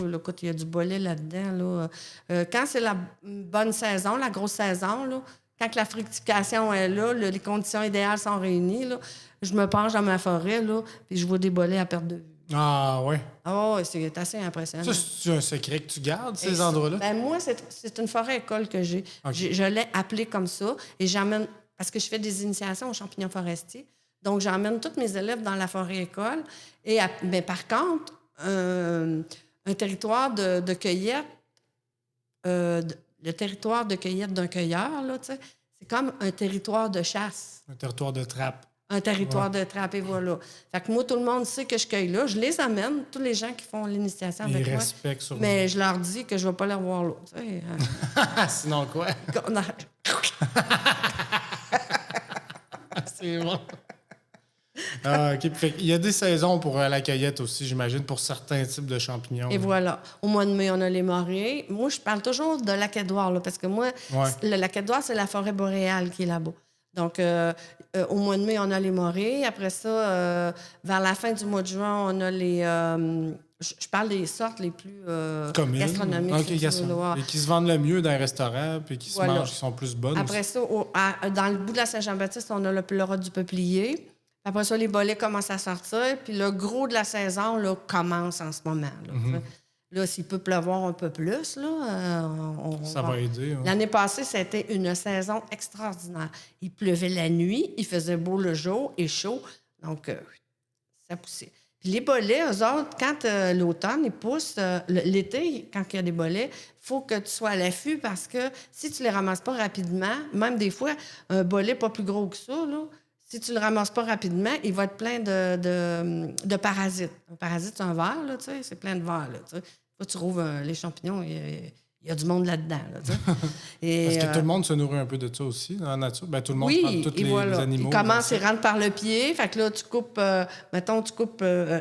Là, écoute, il y a du bolet là-dedans. Là. Quand c'est la bonne saison, la grosse saison, là, quand la fructification est là, les conditions idéales sont réunies, là, je me penche dans ma forêt, là, puis je vois des bolets à perte de vue. Ah, oui. Ah oui, c'est assez impressionnant. Ça, c'est un secret que tu gardes, ces endroits-là? Ben moi, c'est une forêt école que j'ai. Okay. Je l'ai appelée comme ça et j'emmène, parce que je fais des initiations aux champignons forestiers, donc j'emmène tous mes élèves dans la forêt école. Mais par contre, un territoire de cueillette, le territoire de cueillette d'un cueilleur, là, c'est comme un territoire de chasse. Un territoire de trappe. Un territoire de trappe, et voilà. Fait que moi, tout le monde sait que je cueille là. Je les amène, tous les gens qui font l'initiation avec moi. Ils respectent sur mais je leur dis que je ne vais pas les revoir là. Sinon quoi? C'est bon. Ah, OK. Fait, il y a des saisons pour la cueillette aussi, j'imagine, pour certains types de champignons. Et voilà. Au mois de mai, on a les morées. Moi, je parle toujours de Lac-Édouard, là, parce que moi, le Lac-Édouard, c'est la forêt boréale qui est là-bas. Donc, au mois de mai, on a les morées. Après ça, vers la fin du mois de juin, on a les... je parle des sortes les plus gastronomiques. Okay, et qui se vendent le mieux dans les restaurants, puis qui se mangent, qui sont plus bonnes. Après aussi. Ça, dans le bout de la Saint-Jean-Baptiste, on a le pleurote du peuplier. Après ça, les bolets commencent à sortir. Puis le gros de la saison là, commence en ce moment. Là, là s'il peut pleuvoir un peu plus, là, ça va aider. Ouais. L'année passée, c'était une saison extraordinaire. Il pleuvait la nuit, il faisait beau le jour et chaud. Donc, ça poussait. Puis les bolets, eux autres, quand l'automne, ils poussent, l'été, quand il y a des bolets, il faut que tu sois à l'affût parce que si tu les ramasses pas rapidement, même des fois, un bolet pas plus gros que ça, là, si tu le ramasses pas rapidement, il va être plein de parasites. Un parasite, c'est un ver, là, tu sais, c'est plein de vers, là, tu sais. Là, tu trouves les champignons, il y a du monde là-dedans, là, tu sais. Parce que tout le monde se nourrit un peu de ça aussi, dans la nature. Ben, tout le monde prend tous les animaux. Il commence, il rentre par le pied. Fait que là, tu coupes, mettons,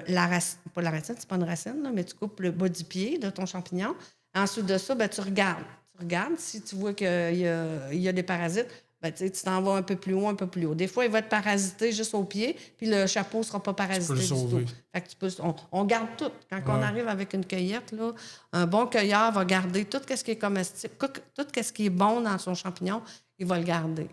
la racine. Pas la racine, c'est pas une racine, là, mais tu coupes le bas du pied de ton champignon. Ensuite de ça, ben, tu regardes. Tu regardes. Si tu vois qu'il y a des parasites, ben, tu t'en vas un peu plus haut, un peu plus haut. Des fois, il va être parasité juste au pied, puis le chapeau ne sera pas parasité du tout. Fait que on garde tout. Quand on arrive avec une cueillette, là, un bon cueilleur va garder tout ce qui est comestible, tout ce qui est bon dans son champignon, il va le garder.